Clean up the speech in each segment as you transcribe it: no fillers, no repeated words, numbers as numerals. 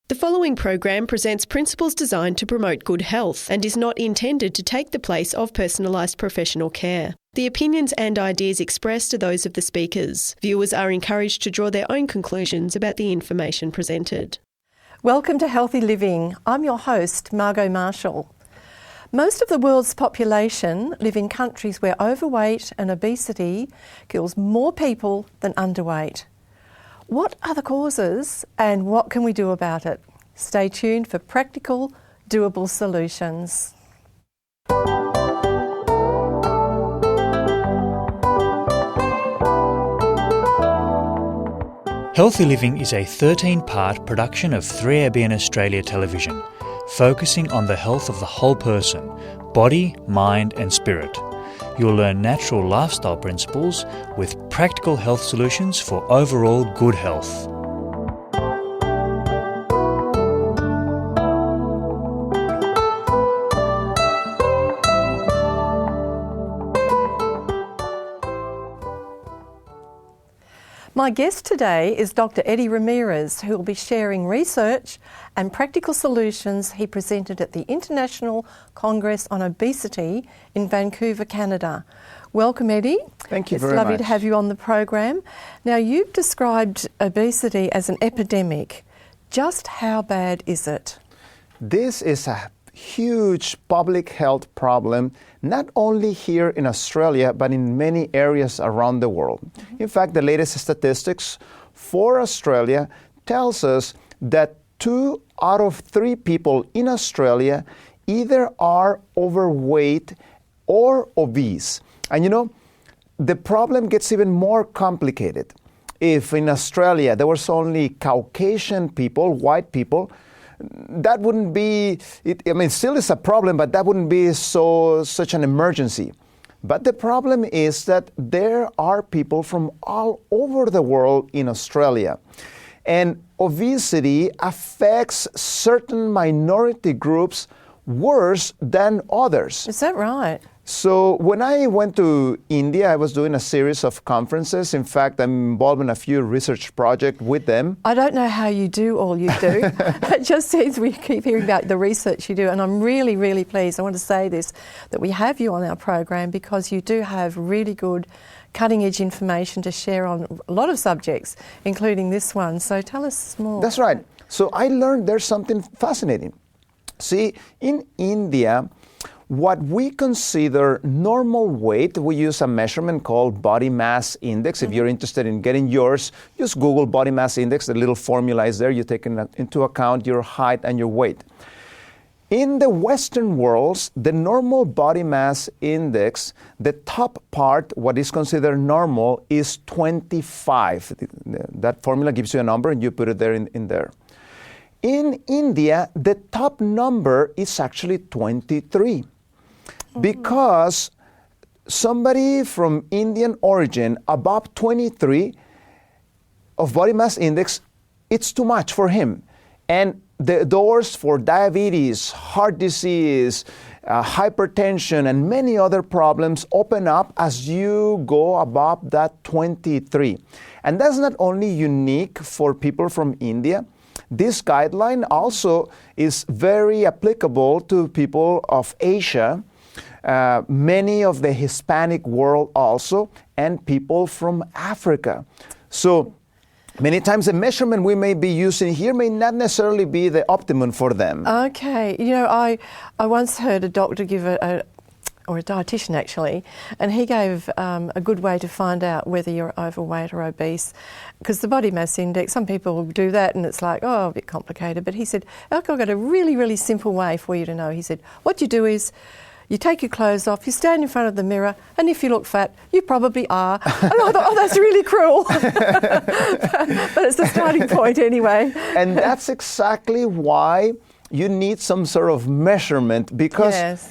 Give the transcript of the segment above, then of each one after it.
The following program presents principles designed to promote good health and is not intended to take the place of personalised professional care. The opinions and ideas expressed are those of the speakers. Viewers are encouraged to draw their own conclusions about the information presented. Welcome to Healthy Living. I'm your host, Margot Marshall. Most of the world's population live in countries where overweight and obesity kills more people than underweight. What are the causes and what can we do about it? Stay tuned for practical, doable solutions. Healthy Living is a 13-part production of 3ABN Australia Television, focusing on the health of the whole person, body, mind and spirit. You'll learn natural lifestyle principles with practical health solutions for overall good health. My guest today is Dr. Eddie Ramirez, who will be sharing research and practical solutions he presented at the International Congress on Obesity in Vancouver, Canada. Welcome, Eddie. Thank you very much. It's lovely to have you on the program. Now, you've described obesity as an epidemic. Just how bad is it? This is a huge public health problem, not only here in Australia, but in many areas around the world. In fact, the latest statistics for Australia tells us that 2 out of 3 people in Australia either are overweight or obese. And you know, the problem gets even more complicated. If in Australia there was only Caucasian people, white people, that wouldn't be, still is a problem, but that wouldn't be such an emergency. But the problem is that there are people from all over the world in Australia. And obesity affects certain minority groups worse than others. Is that right? So when I went to India, I was doing a series of conferences. In fact, I'm involved in a few research projects with them. I don't know how you do all you do. It just seems we keep hearing about the research you do, and I'm really, really pleased. I want to say this, that we have you on our program because you do have really good cutting-edge information to share on a lot of subjects, including this one. So tell us more. That's right. So I learned there's something fascinating. See, in India, what we consider normal weight, we use a measurement called body mass index. If you're interested in getting yours, just Google body mass index. The little formula is there. You take into account your height and your weight. In the Western world, the normal body mass index, the top part, what is considered normal, is 25. That formula gives you a number and you put it there in there. In India, the top number is actually 23. Because somebody from Indian origin above 23 of body mass index, it's too much for him. And the doors for diabetes, heart disease, hypertension, and many other problems open up as you go above that 23. And that's not only unique for people from India. This guideline also is very applicable to people of Asia, many of the Hispanic world also, and people from Africa. So many times the measurement we may be using here may not necessarily be the optimum for them. Okay. You know, I once heard a doctor give or a dietitian actually, and he gave a good way to find out whether you're overweight or obese. Because the body mass index, some people do that and it's like, oh, a bit complicated. But he said, I've got a really, really simple way for you to know. He said, what you do is you take your clothes off, you stand in front of the mirror, and if you look fat, you probably are. And I thought, oh, that's really cruel. But it's the starting point anyway. And that's exactly why you need some sort of measurement, because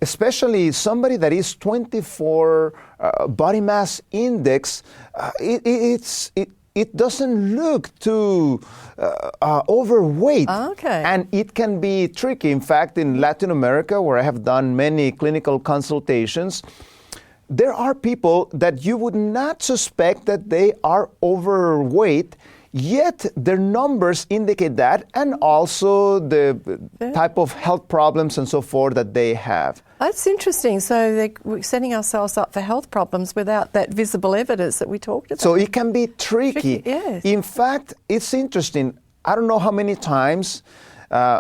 especially somebody that is 24 body mass index, it doesn't look too overweight. Okay. And it can be tricky. In fact, in Latin America, where I have done many clinical consultations, there are people that you would not suspect that they are overweight, Yet their numbers indicate that, and also the type of health problems and so forth that they have. That's interesting. So we're setting ourselves up for health problems without that visible evidence that we talked about. So it can be tricky. Yes. In fact, it's interesting. I don't know how many times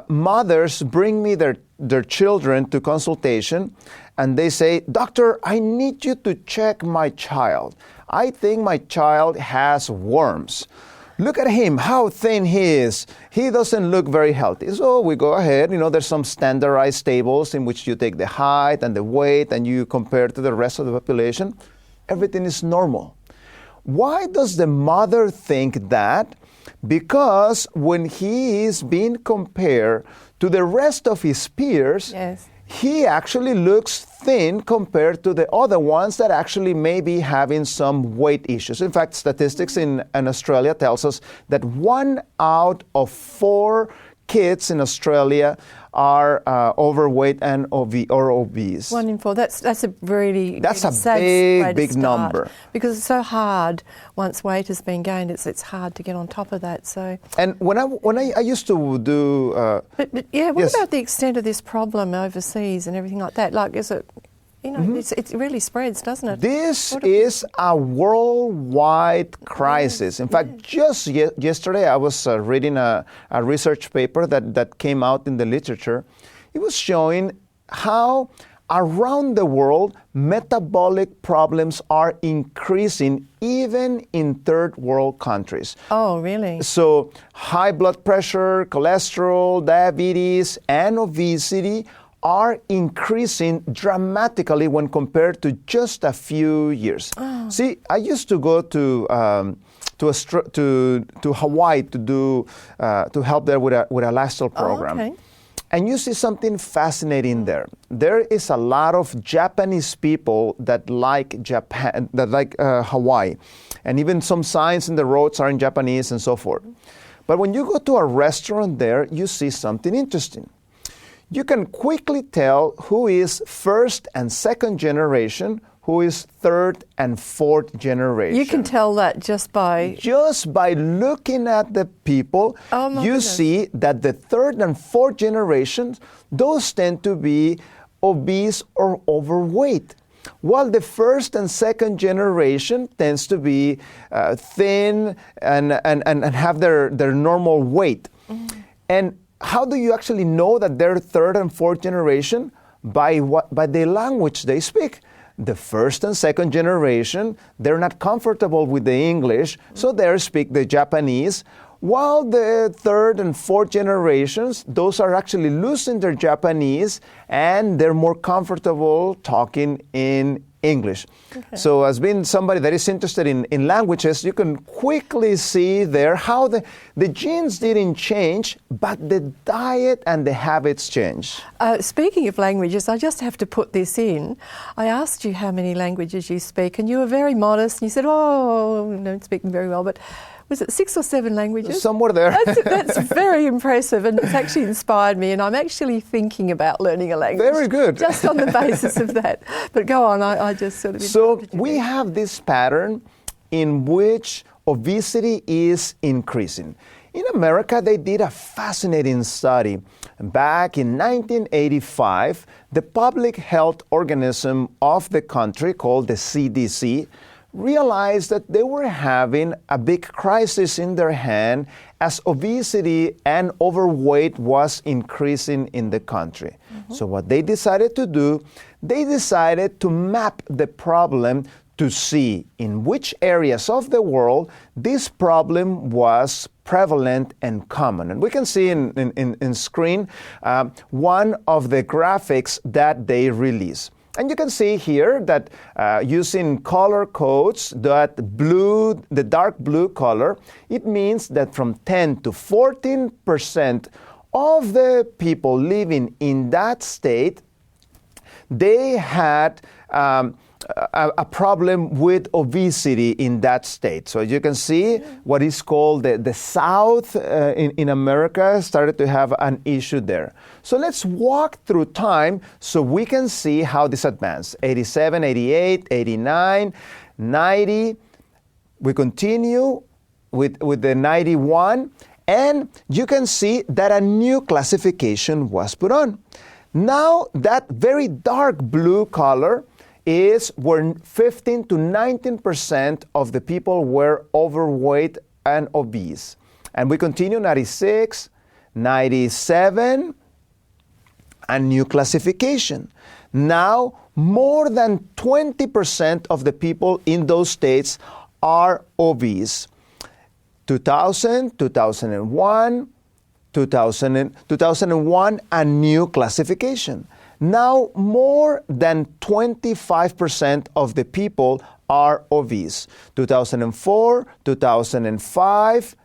mothers bring me their children to consultation, and they say, "Doctor, I need you to check my child. I think my child has worms. Look at him, how thin he is. He doesn't look very healthy." So we go ahead, there's some standardized tables in which you take the height and the weight and you compare to the rest of the population. Everything is normal. Why does the mother think that? Because when he is being compared to the rest of his peers, Yes. he actually looks thin compared to the other ones that actually may be having some weight issues. In fact, statistics in Australia tells us that 1 out of 4 kids in Australia are overweight and obese. 1 in 4. That's a really That's a sad way to big start, number. because it's so hard once weight has been gained. It's hard to get on top of that. So. And when I used to do, But what yes. about the extent of this problem overseas and everything like that? Like, is it? It really spreads, doesn't it? This is a worldwide crisis. In fact, just yesterday I was reading a research paper that came out in the literature. It was showing how around the world metabolic problems are increasing even in third world countries. Oh, really? So high blood pressure, cholesterol, diabetes, and obesity are increasing dramatically when compared to just a few years. Oh. See, I used to go to Hawaii to help there with a lifestyle program. Oh, okay. And you see something fascinating there. There is a lot of Japanese people that like Japan, that like Hawaii, and even some signs in the roads are in Japanese and so forth. But when you go to a restaurant there, you see something interesting. You can quickly tell who is first and second generation, who is third and fourth generation. You can tell that just by looking at the people. Oh, my you goodness. see that the third and fourth generations, those tend to be obese or overweight, while the first and second generation tends to be thin and have their normal weight. Mm-hmm. And how do you actually know that they're third and fourth generation? By the language they speak. The first and second generation, they're not comfortable with the English, so they speak the Japanese, while the third and fourth generations, those are actually losing their Japanese and they're more comfortable talking in English. Okay. So as being somebody that is interested in languages, you can quickly see there how the genes didn't change, but the diet and the habits change. Speaking of languages, I just have to put this in. I asked you how many languages you speak, and you were very modest, and you said, "Oh, I don't speak them very well," but was it 6 or 7 languages? Somewhere there. That's very impressive, and it's actually inspired me, and I'm actually thinking about learning a language. Very good. Just on the basis of that. But go on, I just sort of... So we have this pattern in which obesity is increasing. In America, they did a fascinating study. Back in 1985, the public health organism of the country, called the CDC, realized that they were having a big crisis in their hand as obesity and overweight was increasing in the country. Mm-hmm. So what they decided to do, they decided to map the problem to see in which areas of the world this problem was prevalent and common. And we can see in screen one of the graphics that they release. And you can see here that using color codes, the dark blue color, it means that from 10 to 14% of the people living in that state, they had a problem with obesity in that state. So you can see what is called the South in America started to have an issue there. So let's walk through time so we can see how this advanced. 87, 88, 89, 90. We continue. with the 91, and you can see that a new classification was put on. Now that very dark blue color is where 15 to 19% of the people were overweight and obese. And we continue 96, 97, a new classification. Now more than 20% of the people in those states are obese. 2000, 2001, 2001, a new classification. Now more than 25% of the people are obese. 2004, 2005,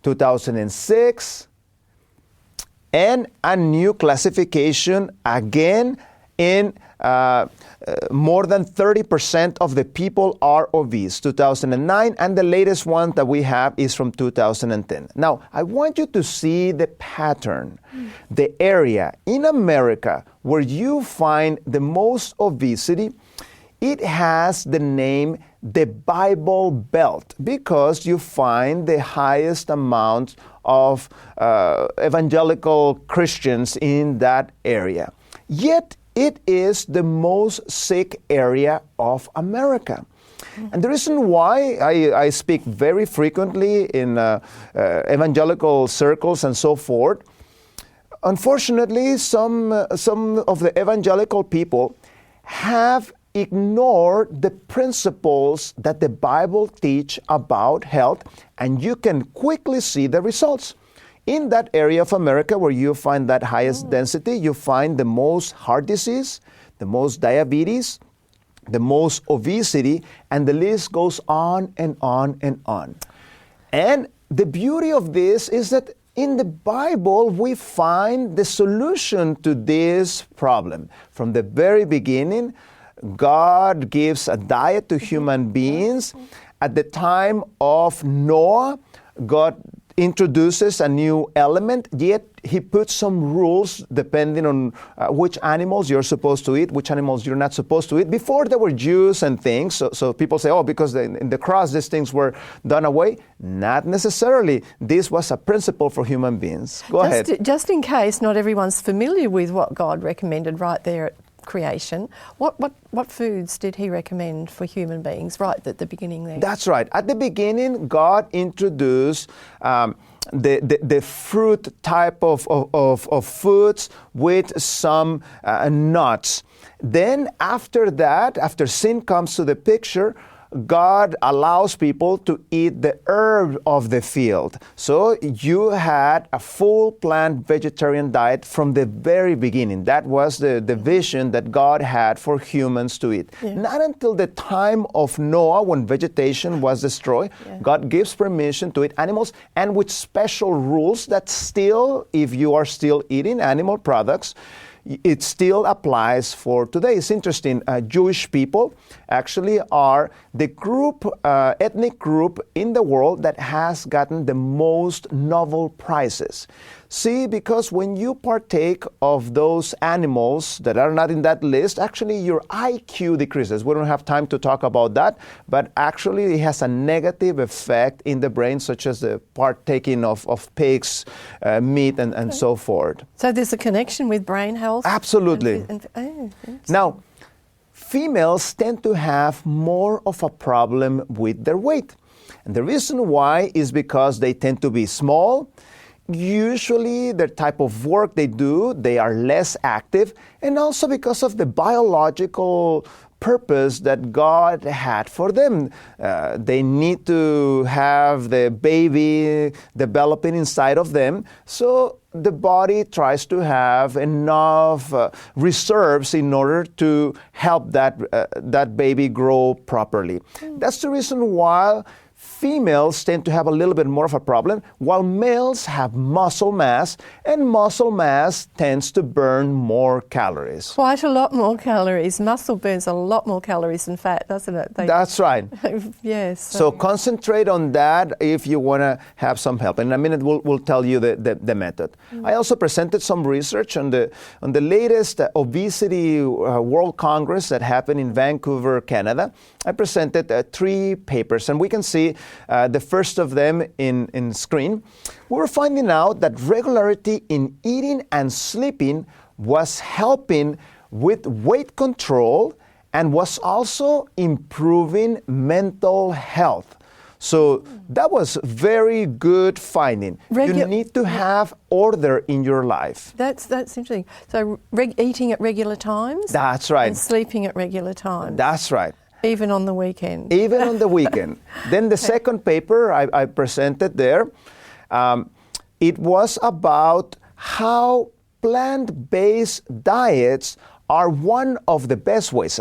2006, and a new classification again in more than 30% of the people are obese, 2009, and the latest one that we have is from 2010. Now, I want you to see the pattern, the area in America where you find the most obesity. It has the name the Bible Belt because you find the highest amount of evangelical Christians in that area. Yet, it is the most sick area of America. And the reason why I speak very frequently in evangelical circles and so forth, unfortunately, some of the evangelical people have ignored the principles that the Bible teach about health, and you can quickly see the results. In that area of America where you find that highest density, you find the most heart disease, the most diabetes, the most obesity, and the list goes on and on and on. And the beauty of this is that in the Bible, we find the solution to this problem. From the very beginning, God gives a diet to human beings. At the time of Noah, God introduces a new element, yet he puts some rules depending on which animals you're supposed to eat, which animals you're not supposed to eat. Before there were Jews and things, so people say, oh, because in the cross these things were done away. Not necessarily. This was a principle for human beings. Go ahead. Just in case not everyone's familiar with what God recommended right there at creation, what foods did he recommend for human beings right at the beginning there? That's right. At the beginning, God introduced the fruit type of foods with some nuts. Then after that, after sin comes to the picture, God allows people to eat the herb of the field. So you had a full plant vegetarian diet from the very beginning. That was the vision that God had for humans to eat. Yeah. Not until the time of Noah, when vegetation was destroyed, God gives permission to eat animals, and with special rules that still, if you are still eating animal products, it still applies for today. It's interesting. Jewish people actually are the ethnic group in the world that has gotten the most Nobel Prizes. See, because when you partake of those animals that are not in that list, actually your IQ decreases. We don't have time to talk about that, but actually it has a negative effect in the brain, such as the partaking of pigs, meat, and so forth. So there's a connection with brain health? Absolutely. Now, females tend to have more of a problem with their weight. And the reason why is because they tend to be small. Usually, the type of work they do, they are less active, and also because of the biological purpose that God had for them. They need to have the baby developing inside of them, so the body tries to have enough reserves in order to help that baby grow properly. That's the reason why females tend to have a little bit more of a problem, while males have muscle mass, and muscle mass tends to burn more calories. Quite a lot more calories. Muscle burns a lot more calories than fat, doesn't it? That's right. Yes. So concentrate on that if you want to have some help. In a minute, we'll tell you the method. I also presented some research on the latest Obesity World Congress that happened in Vancouver, Canada. I presented 3 papers, and we can see the first of them in screen, we were finding out that regularity in eating and sleeping was helping with weight control and was also improving mental health. So that was very good finding. You need to have order in your life. That's interesting. So eating at regular times? That's right. And sleeping at regular times? That's right. Even on the weekend? Even on the weekend. Then the second paper I presented there, it was about how plant-based diets are one of the best ways.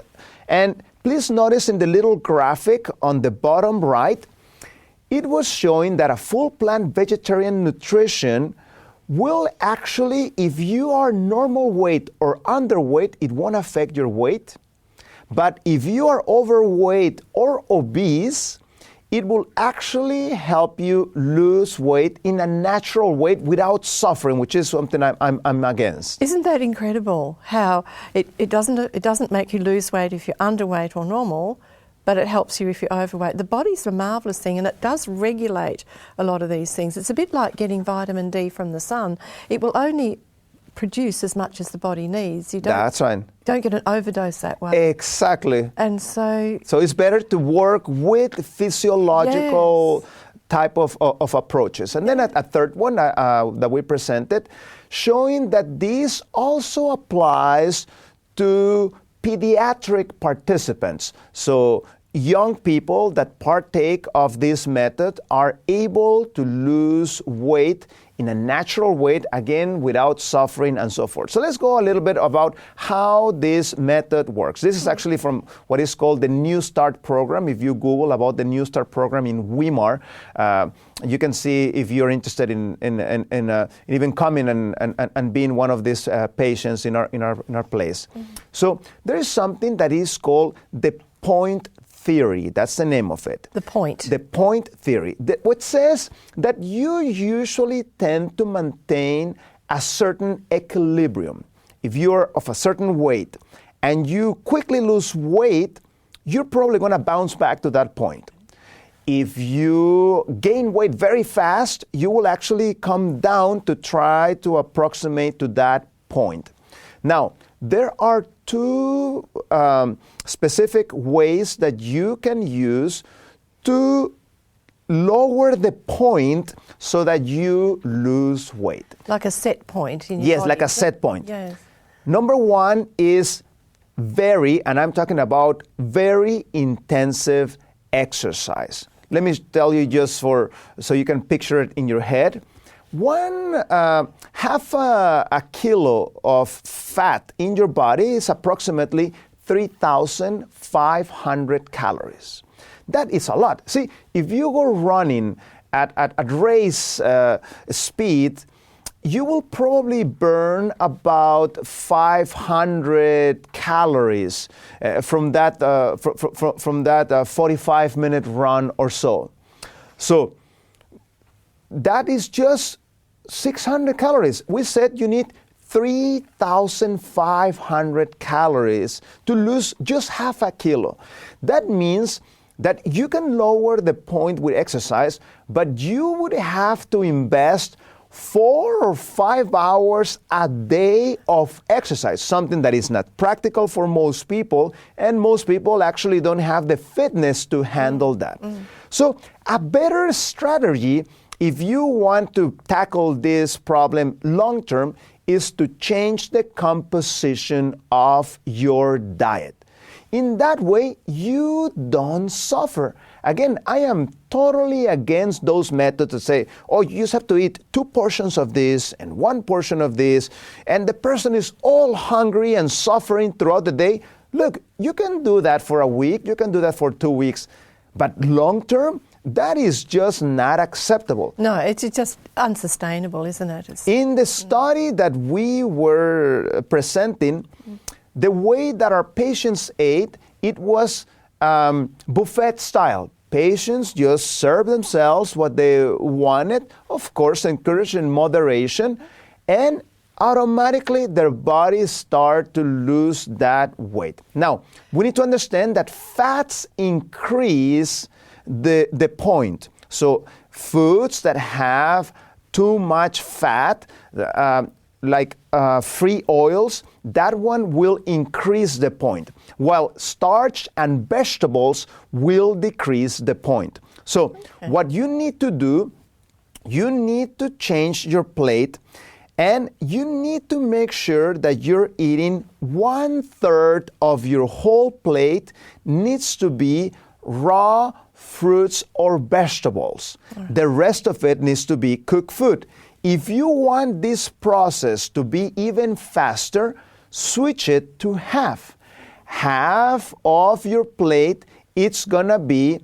And please notice in the little graphic on the bottom right, it was showing that a full plant vegetarian nutrition will actually, if you are normal weight or underweight, it won't affect your weight. But if you are overweight or obese, it will actually help you lose weight in a natural way without suffering, which is something I'm against. Isn't that incredible? How it doesn't make you lose weight if you're underweight or normal, but it helps you if you're overweight. The body's a marvellous thing, and it does regulate a lot of these things. It's a bit like getting vitamin D from the sun. It will only produce as much as the body needs. That's right. Don't get an overdose that way. Exactly. And so it's better to work with physiological type of approaches. And then a third one that we presented, showing that this also applies to pediatric participants. So young people that partake of this method are able to lose weight in a natural way, again, without suffering and so forth. So let's go a little bit about how this method works. This is actually from what is called the New Start program. If you Google about the New Start program in Weimar, you can see if you're interested in even coming and being one of these patients in our place. Mm-hmm. So there is something that is called the point theory. That's the name of it. The point. The point theory. Which says that you usually tend to maintain a certain equilibrium. If you're of a certain weight and you quickly lose weight, you're probably going to bounce back to that point. If you gain weight very fast, you will actually come down to try to approximate to that point. Now, there are two specific ways that you can use to lower the point so that you lose weight. Like a set point in your Yes, body. like a set point. Yes. Number one is and I'm talking about very intensive exercise. Let me tell you just so you can picture it in your head. Half a kilo of fat in your body is approximately 3,500 calories. That is a lot. See, if you go running at race speed, you will probably burn about 500 calories from that 45-minute run or so. So that is just 600 calories. We said you need 3,500 calories to lose just half a kilo. That means that you can lower the point with exercise, but you would have to invest 4 or 5 hours a day of exercise, something that is not practical for most people, and most people actually don't have the fitness to handle that. Mm. So a better strategy, if you want to tackle this problem long term, is to change the composition of your diet. In that way, you don't suffer. Again, I am totally against those methods that say, oh, you just have to eat 2 portions of this and 1 portion of this, and the person is all hungry and suffering throughout the day. Look, you can do that for a week, you can do that for 2 weeks, but long term, that is just not acceptable. No, it's just unsustainable, isn't it? In the study that we were presenting, the way that our patients ate, it was buffet style. Patients just serve themselves what they wanted, of course, encouraged in moderation, and automatically their bodies start to lose that weight. Now, we need to understand that fats increase the point. So foods that have too much fat, like free oils, that one will increase the point, while starch and vegetables will decrease the point. So what you need to do, you need to change your plate, and you need to make sure that you're eating 1/3 of your whole plate needs to be raw fruits or vegetables. The rest of it needs to be cooked food. If you want this process to be even faster, switch it to half. Half of your plate, it's gonna be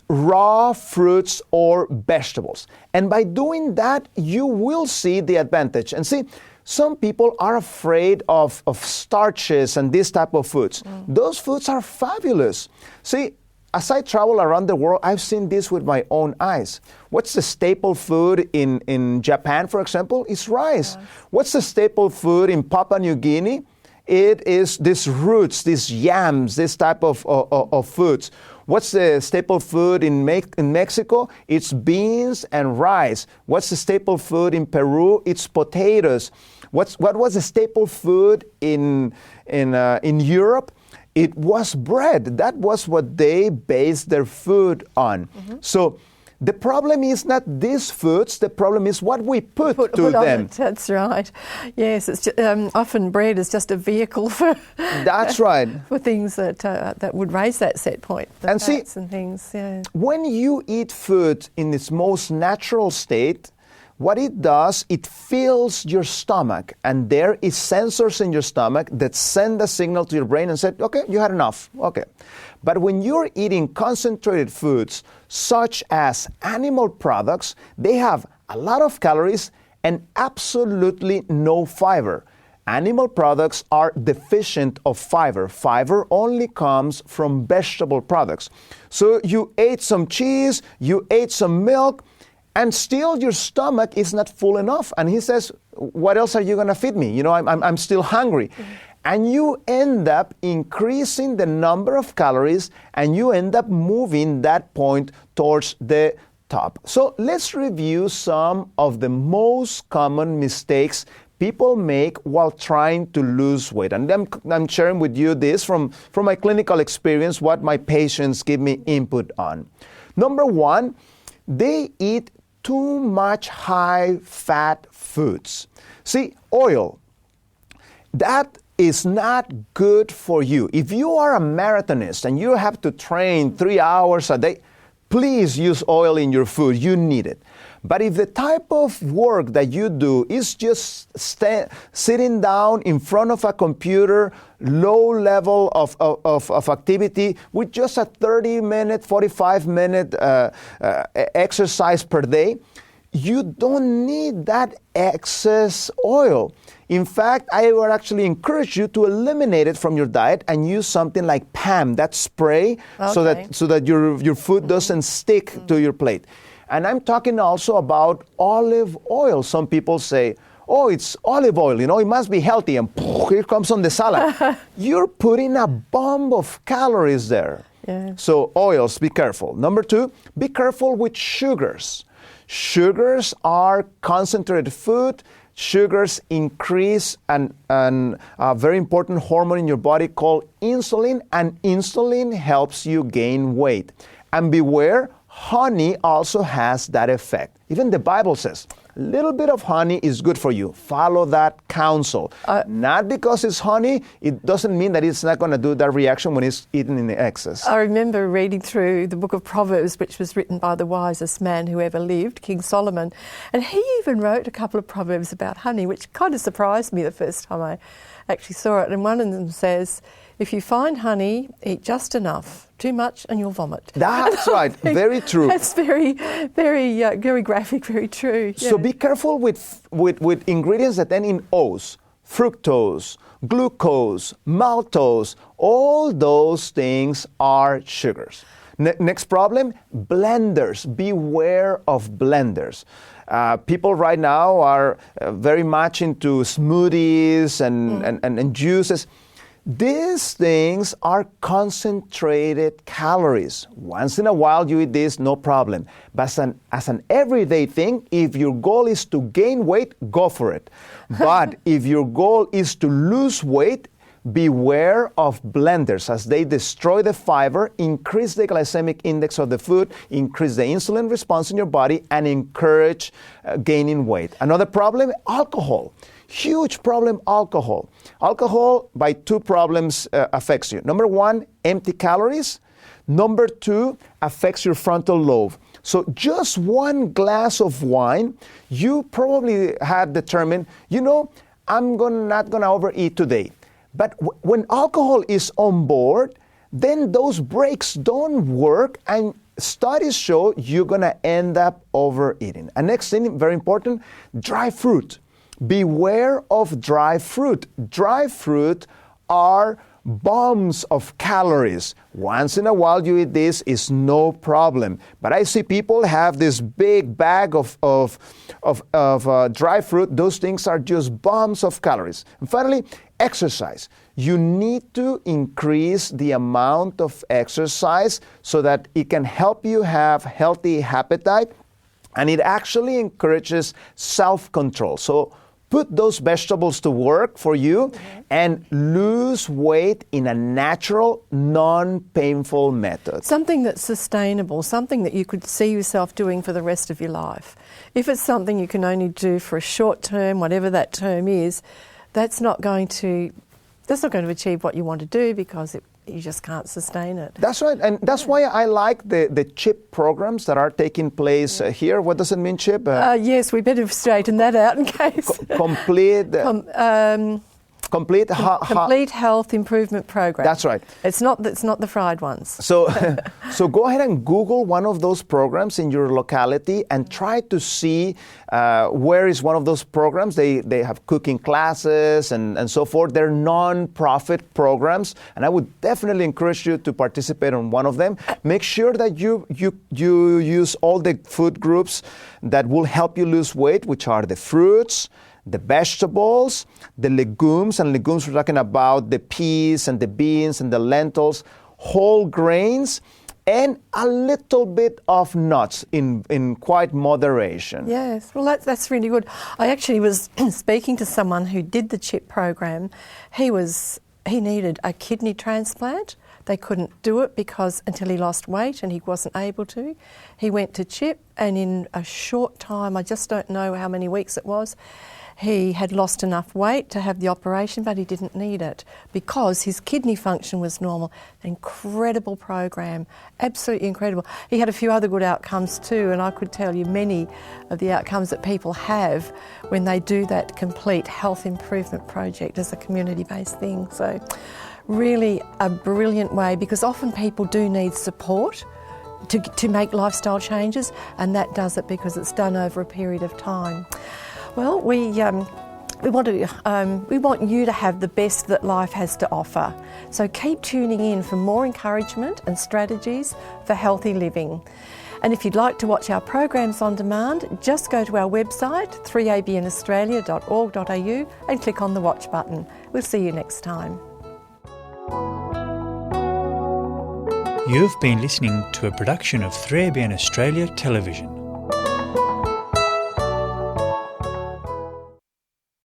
raw fruits or vegetables. And by doing that, you will see the advantage. And see, some people are afraid of starches and this type of foods. Those foods are fabulous. See, as I travel around the world, I've seen this with my own eyes. What's the staple food in Japan, for example? It's rice. What's the staple food in Papua New Guinea? It is these roots, these yams, this type of foods. What's the staple food in Mexico? It's beans and rice. What's the staple food in Peru? It's potatoes. What was the staple food in Europe? It was bread. That was what they based their food on. So the problem is not these foods, the problem is what we put to them. That's right. Yes, it's just, often bread is just a vehicle for That's right. for things that would raise that set point. The and fats see, and things. Yeah. when you eat food in its most natural state, what it does, it fills your stomach, and there is sensors in your stomach that send a signal to your brain and say, okay, you had enough, okay. But when you're eating concentrated foods, such as animal products, they have a lot of calories and absolutely no fiber. Animal products are deficient of fiber. Fiber only comes from vegetable products. So you ate some cheese, you ate some milk, and still your stomach is not full enough. And he says, what else are you going to feed me? You know, I'm still hungry. And you end up increasing the number of calories, and you end up moving that point towards the top. So let's review some of the most common mistakes people make while trying to lose weight. And I'm sharing with you this from my clinical experience, what my patients give me input on. Number one, they eat too much high-fat foods. See, oil, that is not good for you. If you are a marathonist and you have to train 3 hours a day, please use oil in your food. You need it. But if the type of work that you do is just sitting down in front of a computer, low level of activity with just a 30-minute, 45-minute exercise per day, you don't need that excess oil. In fact, I would actually encourage you to eliminate it from your diet and use something like PAM, that spray, so that your food doesn't stick to your plate. And I'm talking also about olive oil. Some people say, oh, it's olive oil, you know, it must be healthy, and here comes on the salad. You're putting a bomb of calories there. Yeah. So oils, be careful. Number two, be careful with sugars. Sugars are concentrated food. Sugars increase a very important hormone in your body called insulin, and insulin helps you gain weight. And beware, honey also has that effect. Even the Bible says, a little bit of honey is good for you. Follow that counsel. Not because it's honey, it doesn't mean that it's not going to do that reaction when it's eaten in excess. I remember reading through the book of Proverbs, which was written by the wisest man who ever lived, King Solomon. And he even wrote a couple of proverbs about honey, which kind of surprised me the first time I actually saw it. And one of them says, if you find honey, eat just enough. Too much and you'll vomit. That's right. Very true. That's very, very graphic, very true. Yeah. So be careful with ingredients that end in O's. Fructose, glucose, maltose, all those things are sugars. Next problem, blenders. Beware of blenders. People right now are very much into smoothies and juices. These things are concentrated calories. Once in a while you eat this, no problem. But as an everyday thing, if your goal is to gain weight, go for it. But if your goal is to lose weight, beware of blenders as they destroy the fiber, increase the glycemic index of the food, increase the insulin response in your body, and encourage gaining weight. Another problem, alcohol. Huge problem, alcohol. Alcohol, by two problems, affects you. Number one, empty calories. Number two, affects your frontal lobe. So just one glass of wine, you probably had determined, I'm not going to overeat today. But when alcohol is on board, then those breaks don't work, and studies show you're going to end up overeating. And next thing, very important, dry fruit. Beware of dry fruit. Dry fruit are bombs of calories. Once in a while you eat this, is no problem. But I see people have this big bag of dry fruit. Those things are just bombs of calories. And finally, exercise. You need to increase the amount of exercise so that it can help you have healthy appetite, and it actually encourages self-control. So put those vegetables to work for you and lose weight in a natural, non-painful method. Something that's sustainable, something that you could see yourself doing for the rest of your life. If it's something you can only do for a short term, whatever that term is, that's not going to achieve what you want to do because you just can't sustain it. That's right, and that's why I like the CHIP programs that are taking place here. What does it mean, CHIP? Yes, we better straighten that out in case. Complete health improvement program. That's right. It's not the fried ones. So go ahead and Google one of those programs in your locality and try to see where is one of those programs. They have cooking classes and so forth. They're non-profit programs, and I would definitely encourage you to participate on one of them. Make sure that you use all the food groups that will help you lose weight, which are the fruits, the vegetables, the legumes, and legumes we're talking about the peas and the beans and the lentils, whole grains, and a little bit of nuts in quite moderation. Yes, well that's really good. I actually was speaking to someone who did the CHIP program. He needed a kidney transplant. They couldn't do it until he lost weight, and he wasn't able to. He went to CHIP, and in a short time, I just don't know how many weeks it was, he had lost enough weight to have the operation, but he didn't need it because his kidney function was normal. Incredible program, absolutely incredible. He had a few other good outcomes too, and I could tell you many of the outcomes that people have when they do that complete health improvement project as a community-based thing. So really a brilliant way, because often people do need support to make lifestyle changes, and that does it because it's done over a period of time. Well, we want you to have the best that life has to offer. So keep tuning in for more encouragement and strategies for healthy living. And if you'd like to watch our programs on demand, just go to our website 3abnaustralia.org.au and click on the watch button. We'll see you next time. You've been listening to a production of 3ABN Australia Television.